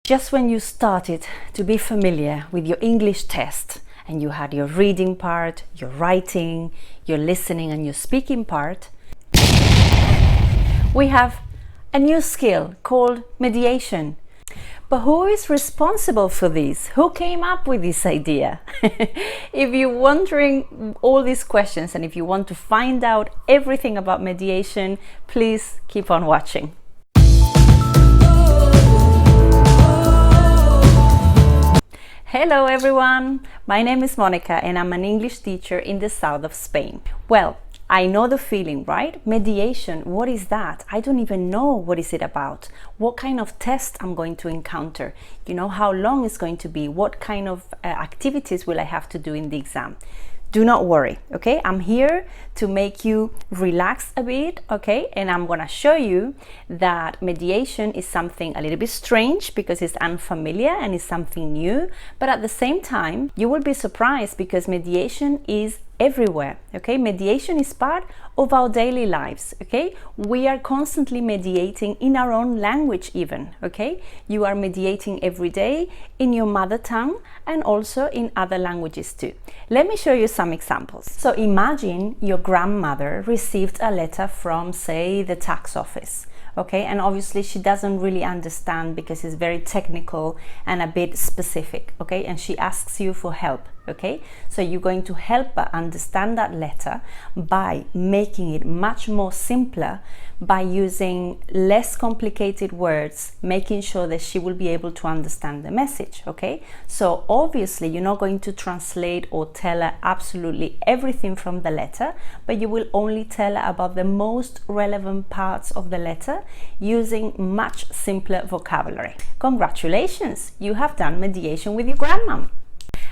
Just when you started to be familiar with your English test and you had your reading part, your writing, your listening and your speaking part, we have a new skill called mediation. But who is responsible for this? Who came up with this idea? If you're wondering all these questions and if you want to find out everything about mediation, please keep on watching. Hello everyone, my name is Monica and I'm an English teacher in the south of Spain. Well, I know the feeling, right? Mediation, what is that? I don't even know what is it about. What kind of test I'm going to encounter? You know, how long it's going to be? What kind of activities will I have to do in the exam? Do not worry, okay? I'm here to make you relax a bit, okay? And I'm gonna show you that mediation is something a little bit strange because it's unfamiliar and it's something new, but at the same time, you will be surprised because mediation is everywhere, okay? Mediation is part of our daily lives, okay? We are constantly mediating in our own language even, okay? You are mediating every day in your mother tongue and also in other languages too. Let me show you some examples. So imagine your grandmother received a letter from, say, the tax office. Okay, and obviously she doesn't really understand because it's very technical and a bit specific, okay, and she asks you for help, okay, so you're going to help her understand that letter by making it much more simpler, by using less complicated words, making sure that she will be able to understand the message, okay. So obviously you're not going to translate or tell her absolutely everything from the letter, but you will only tell her about the most relevant parts of the letter using much simpler vocabulary. Congratulations, you have done mediation with your grandmom.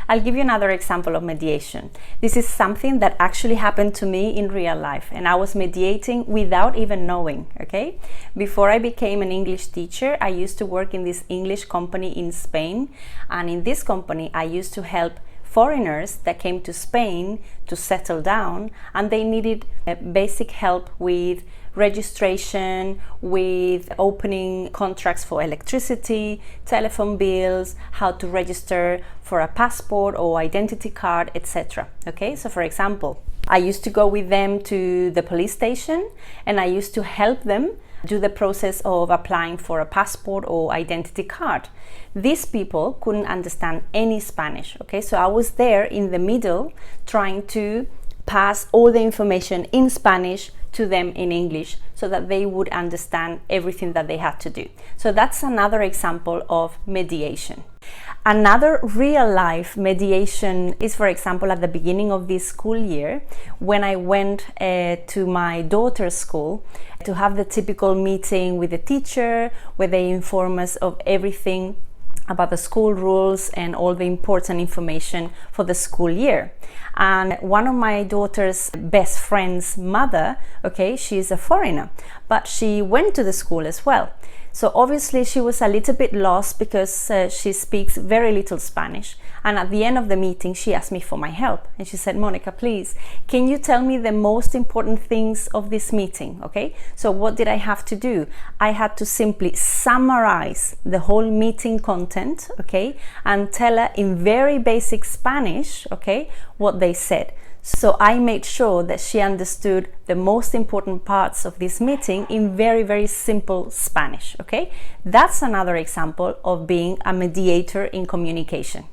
I'll give you another example of mediation. This is something that actually happened to me in real life and I was mediating without even knowing, okay? Before I became an English teacher, I used to work in this English company in Spain, and in this company I used to help foreigners that came to Spain to settle down, and they needed basic help with registration, with opening contracts for electricity, telephone bills, how to register for a passport or identity card, etc. Okay, so for example, I used to go with them to the police station and I used to help them do the process of applying for a passport or identity card. These people couldn't understand any Spanish, okay, so I was there in the middle trying to pass all the information in Spanish to them in English so that they would understand everything that they had to do. So that's another example of mediation. Another real life mediation is, for example, at the beginning of this school year, when I went to my daughter's school to have the typical meeting with the teacher where they inform us of everything about the school rules and all the important information for the school year. And one of my daughter's best friend's mother, okay, she's a foreigner, but she went to the school as well. So obviously she was a little bit lost because she speaks very little Spanish. And at the end of the meeting, she asked me for my help. And she said, Monica, please, can you tell me the most important things of this meeting? Okay, so what did I have to do? I had to simply summarize the whole meeting content, okay, and tell her in very basic Spanish, okay, what they said. So I made sure that she understood the most important parts of this meeting in very, very simple Spanish, okay? That's another example of being a mediator in communication.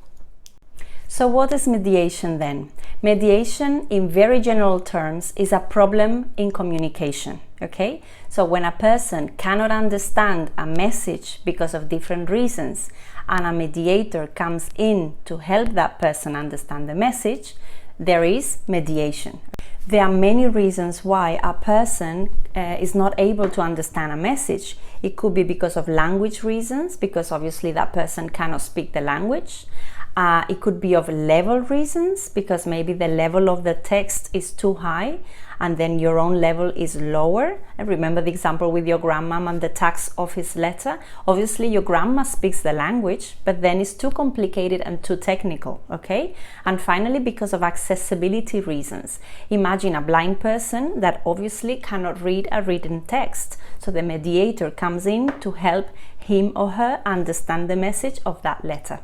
So what is mediation then? Mediation, in very general terms, is a problem in communication, okay? So when a person cannot understand a message because of different reasons, and a mediator comes in to help that person understand the message, there is mediation. There are many reasons why a person is not able to understand a message. It could be because of language reasons, because obviously that person cannot speak the language. It could be of level reasons, because maybe the level of the text is too high and then your own level is lower. And remember the example with your grandmom and the tax office letter. Obviously your grandma speaks the language, but then it's too complicated and too technical, okay? And finally, because of accessibility reasons. Imagine a blind person that obviously cannot read a written text. So the mediator comes in to help him or her understand the message of that letter.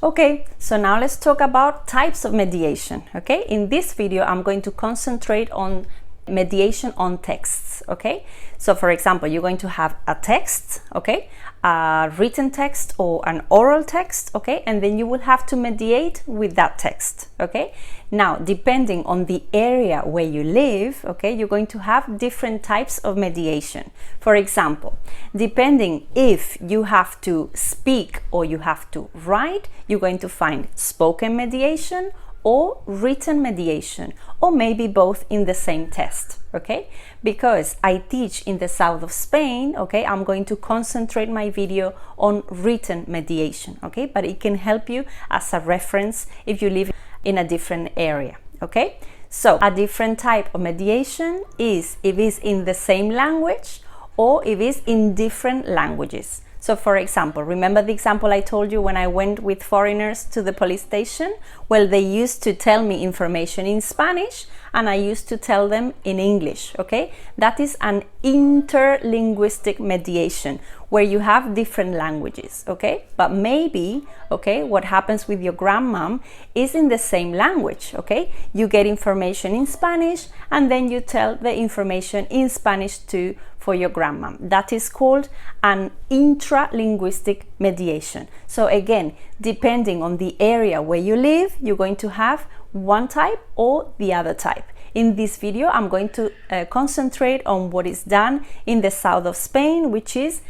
Okay, so now let's talk about types of mediation, okay? In this video, I'm going to concentrate on mediation on texts, okay? So for example, you're going to have a text, okay? A written text or an oral text, okay? And then you will have to mediate with that text, okay? Now, depending on the area where you live, okay, you're going to have different types of mediation. For example, depending if you have to speak or you have to write, you're going to find spoken mediation or written mediation, or maybe both in the same test, okay? Because I teach in the south of Spain, okay, I'm going to concentrate my video on written mediation, okay? But it can help you as a reference if you live in a different area, okay? So a different type of mediation is if it's in the same language or if it's in different languages. So for example, remember the example I told you when I went with foreigners to the police station? Well, they used to tell me information in Spanish and I used to tell them in English, okay? That is an interlinguistic mediation where you have different languages, okay? But maybe, okay, what happens with your grandmom is in the same language, okay? You get information in Spanish and then you tell the information in Spanish too for your grandmom. That is called an intralinguistic mediation. So again, depending on the area where you live, you're going to have one type or the other type. In this video, I'm going to concentrate on what is done in the south of Spain, which is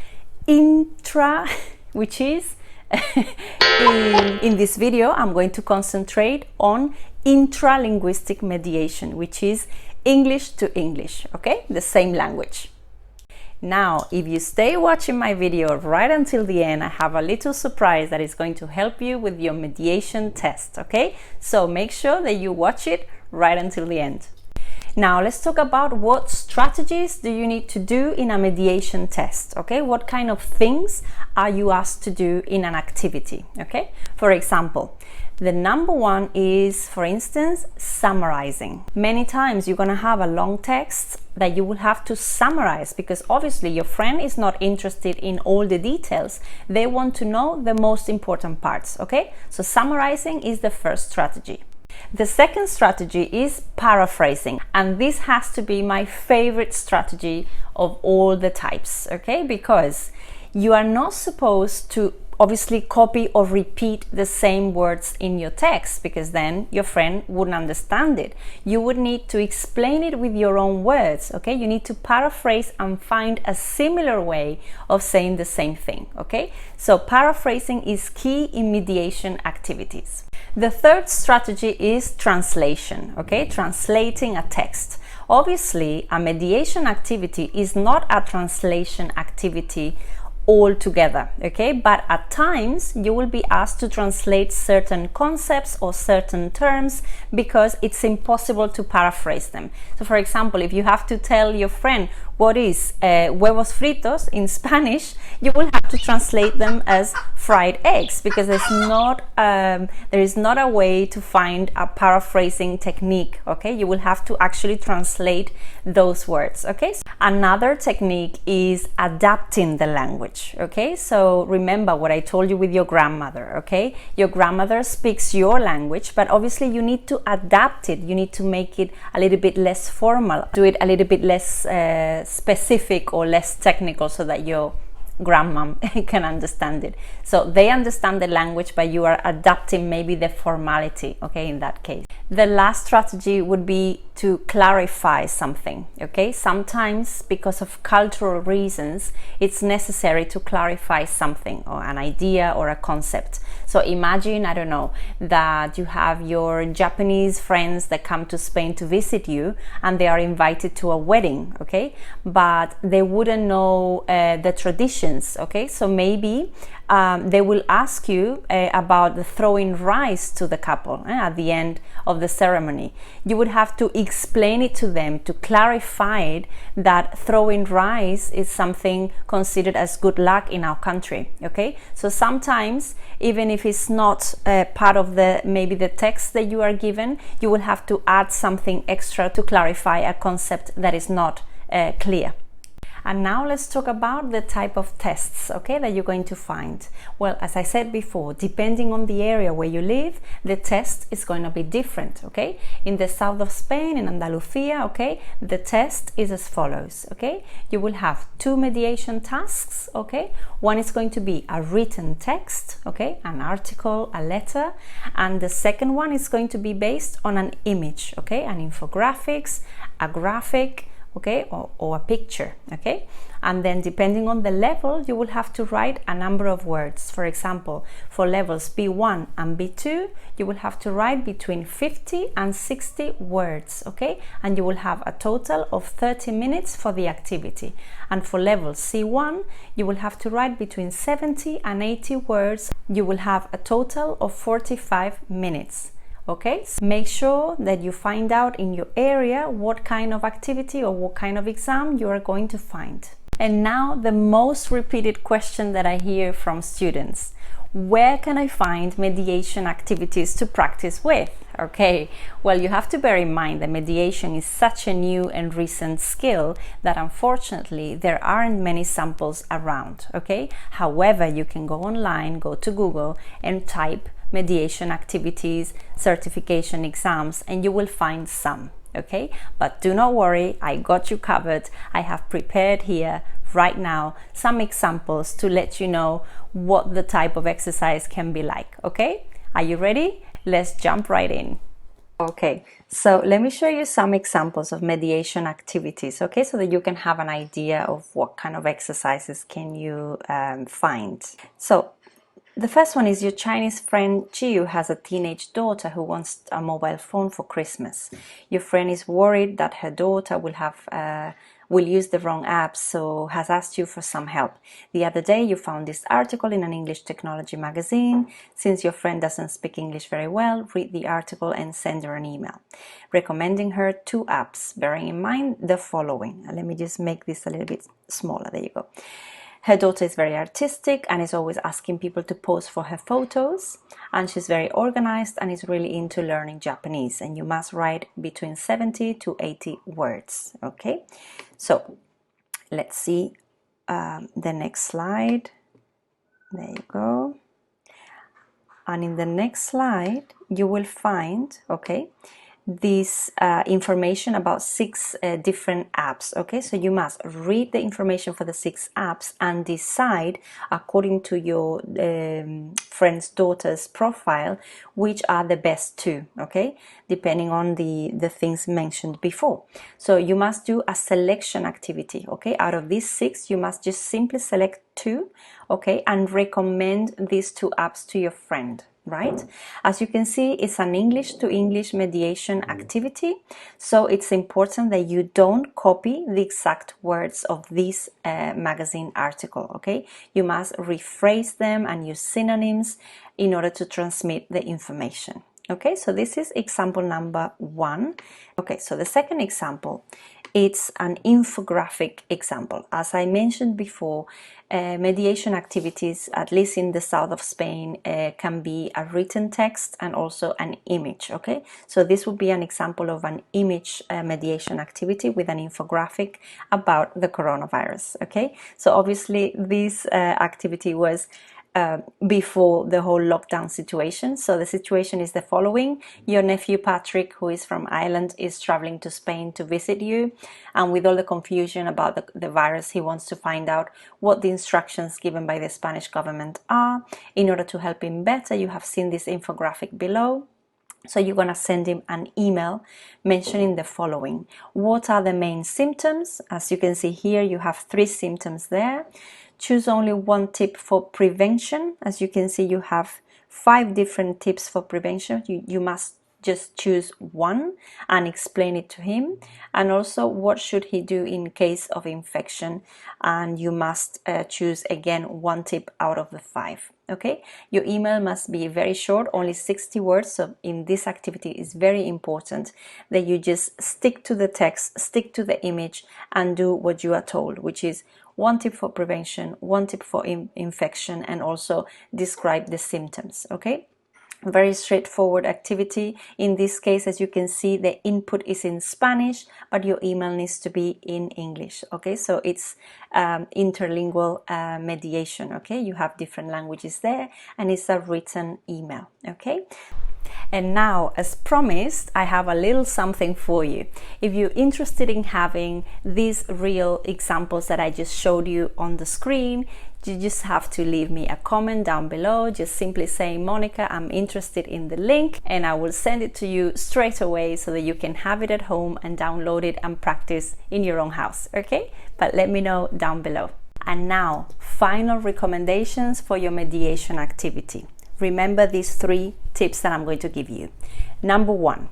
in this video, I'm going to concentrate on intralinguistic mediation, which is English to English, okay? The same language. Now, if you stay watching my video right until the end, I have a little surprise that is going to help you with your mediation test, okay? So make sure that you watch it right until the end. Now, let's talk about what strategies do you need to do in a mediation test, okay? What kind of things are you asked to do in an activity, okay? For example, the number one is, for instance, summarizing. Many times you're going to have a long text that you will have to summarize because obviously your friend is not interested in all the details. They want to know the most important parts, okay? So summarizing is the first strategy. The second strategy is paraphrasing, and this has to be my favorite strategy of all the types, okay? Because you are not supposed to obviously copy or repeat the same words in your text because then your friend wouldn't understand it. You would need to explain it with your own words, okay? You need to paraphrase and find a similar way of saying the same thing, okay? So paraphrasing is key in mediation activities. The third strategy is translation, okay? Translating a text. Obviously, a mediation activity is not a translation activity altogether, okay? But at times you will be asked to translate certain concepts or certain terms because it's impossible to paraphrase them. So for example, if you have to tell your friend what is huevos fritos in Spanish, you will have to translate them as fried eggs because there is not a way to find a paraphrasing technique, okay? You will have to actually translate those words, okay? Another technique is adapting the language, okay? So remember what I told you with your grandmother, okay? Your grandmother speaks your language, but obviously you need to adapt it. You need to make it a little bit less formal, do it a little bit less specific or less technical so that your grandmom can understand it. So they understand the language, but you are adapting maybe the formality, okay, in that case. The last strategy would be to clarify something, okay? Sometimes because of cultural reasons, it's necessary to clarify something or an idea or a concept. So imagine, I don't know, that you have your Japanese friends that come to Spain to visit you and they are invited to a wedding, okay? But they wouldn't know the traditions, okay? So maybe they will ask you about the throwing rice to the couple at the end of the ceremony. You would have to explain it to them, to clarify it, that throwing rice is something considered as good luck in our country. Okay, so sometimes even if it's not part of maybe the text that you are given, you will have to add something extra to clarify a concept that is not clear. And now let's talk about the type of tests, okay, that you're going to find. Well, as I said before, depending on the area where you live, the test is going to be different, okay? In the south of Spain, in Andalusia, okay, the test is as follows, okay? You will have 2 mediation tasks, okay? One is going to be a written text, okay, an article, a letter, and the second one is going to be based on an image, okay, an infographics, a graphic, okay, or a picture, okay? And then depending on the level, you will have to write a number of words. For example, for levels B1 and B2, you will have to write between 50 and 60 words, okay? And you will have a total of 30 minutes for the activity. And for level C1, you will have to write between 70 and 80 words. You will have a total of 45 minutes. Okay, so make sure that you find out in your area what kind of activity or what kind of exam you are going to find. And now the most repeated question that I hear from students: where can I find mediation activities to practice with? Okay, well, you have to bear in mind that mediation is such a new and recent skill that unfortunately there aren't many samples around, okay? However, you can go online, go to Google and type mediation activities, certification exams, and you will find some, okay? But do not worry, I got you covered. I have prepared here right now some examples to let you know what the type of exercise can be like, okay? Are you ready? Let's jump right in. Okay, so let me show you some examples of mediation activities, okay, so that you can have an idea of what kind of exercises can you find. So the first one is your Chinese friend Jiu has a teenage daughter who wants a mobile phone for Christmas. Your friend is worried that her daughter will use the wrong app, so has asked you for some help. The other day you found this article in an English technology magazine. Since your friend doesn't speak English very well, read the article and send her an email recommending her 2 apps, bearing in mind the following. Let me just make this a little bit smaller. There you go. Her daughter is very artistic and is always asking people to pose for her photos, and she's very organized and is really into learning Japanese, and you must write between 70 to 80 words, okay? So let's see the next slide. There you go. And in the next slide you will find, okay, this information about 6 different apps, okay? So you must read the information for the 6 apps and decide according to your friend's daughter's profile which are the best 2, okay, depending on the things mentioned before. So you must do a selection activity, okay? Out of these 6 you must just simply select 2, okay, and recommend these 2 apps to your friend, right? As you can see, it's an English to English mediation activity, so it's important that you don't copy the exact words of this magazine article, okay? You must rephrase them and use synonyms in order to transmit the information. Okay, so this is example number 1. Okay, so the second example, it's an infographic example. As I mentioned before, mediation activities, at least in the south of Spain, can be a written text and also an image, okay? So this would be an example of an image mediation activity with an infographic about the coronavirus, okay? So obviously this activity was before the whole lockdown situation. So the situation is the following: your nephew Patrick, who is from Ireland, is traveling to Spain to visit you, and with all the confusion about the virus, he wants to find out what the instructions given by the Spanish government are. In order to help him better, you have seen this infographic below. So you're going to send him an email mentioning the following: what are the main symptoms? As you can see here, you have 3 symptoms there. Choose only 1 tip for prevention. As you can see, you have 5 different tips for prevention. You must just choose one and explain it to him, and also what should he do in case of infection, and you must choose again one tip out of the 5. Okay, your email must be very short, only 60 words. So in this activity it's very important that you just stick to the text, stick to the image, and do what you are told, which is one tip for prevention, one tip for infection, and also describe the symptoms. Okay, very straightforward activity. In this case, as you can see, the input is in Spanish, but your email needs to be in English. Okay, so it's interlingual mediation. Okay, you have different languages there, and it's a written email. Okay. And now, as promised, I have a little something for you. If you're interested in having these real examples that I just showed you on the screen, you just have to leave me a comment down below, just simply saying, Monica, I'm interested in the link, and I will send it to you straight away so that you can have it at home and download it and practice in your own house. Okay? But let me know down below. And now, final recommendations for your mediation activity. Remember these 3 tips that I'm going to give you. Number 1,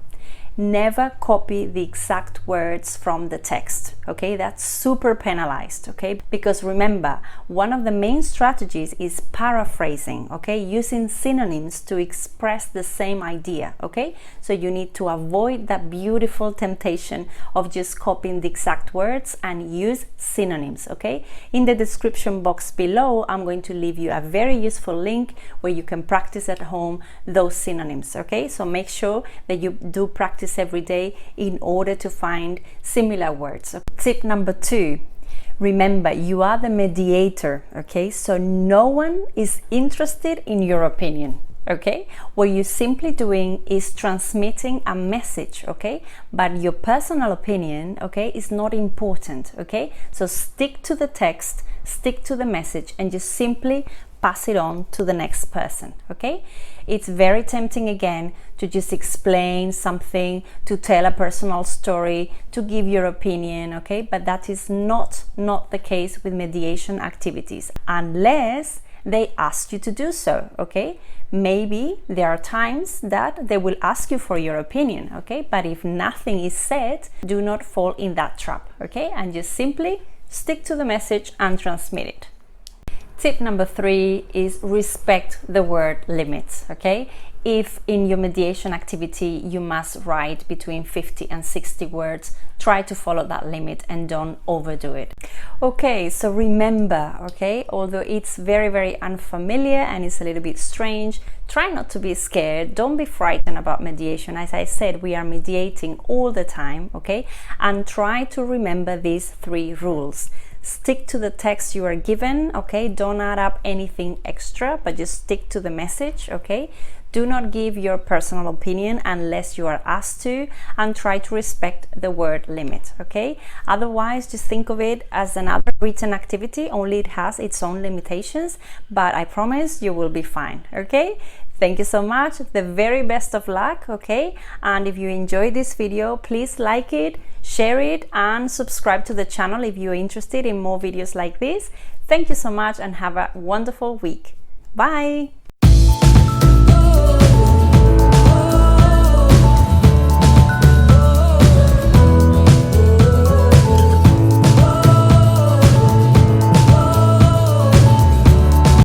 never copy the exact words from the text. Okay, that's super penalized. Okay, because remember, one of the main strategies is paraphrasing. Okay, using synonyms to express the same idea. Okay, so you need to avoid that beautiful temptation of just copying the exact words and use synonyms. Okay, in the description box below, I'm going to leave you a very useful link where you can practice at home those synonyms. Okay, so make sure that you do practice every day in order to find similar words. Tip number 2, remember, you are the mediator. Okay, so no one is interested in your opinion. Okay, what you're simply doing is transmitting a message. Okay, but your personal opinion, okay, is not important. Okay, so stick to the text, stick to the message, and just simply pass it on to the next person. Okay, it's very tempting again to just explain something, to tell a personal story, to give your opinion. Okay, but that is not the case with mediation activities unless they ask you to do so. Okay, maybe there are times that they will ask you for your opinion. Okay, but if nothing is said, do not fall in that trap. Okay, and just simply stick to the message and transmit it. Tip number 3 is respect the word limits. Okay, if in your mediation activity you must write between 50 and 60 words, try to follow that limit and don't overdo it. Okay, so remember, okay, although it's very unfamiliar and it's a little bit strange, try not to be scared. Don't be frightened about mediation. As I said, we are mediating all the time. Okay, and try to remember these 3 rules. Stick to the text you are given. Okay, don't add up anything extra, but just stick to the message. Okay, do not give your personal opinion unless you are asked to, and try to respect the word limit. Okay, otherwise just think of it as another written activity, only it has its own limitations, but I promise you will be fine. Okay, thank you so much, the very best of luck. Okay, and if you enjoyed this video, please like it, share it, and subscribe to the channel if you're interested in more videos like this. Thank you so much and have a wonderful week. Bye.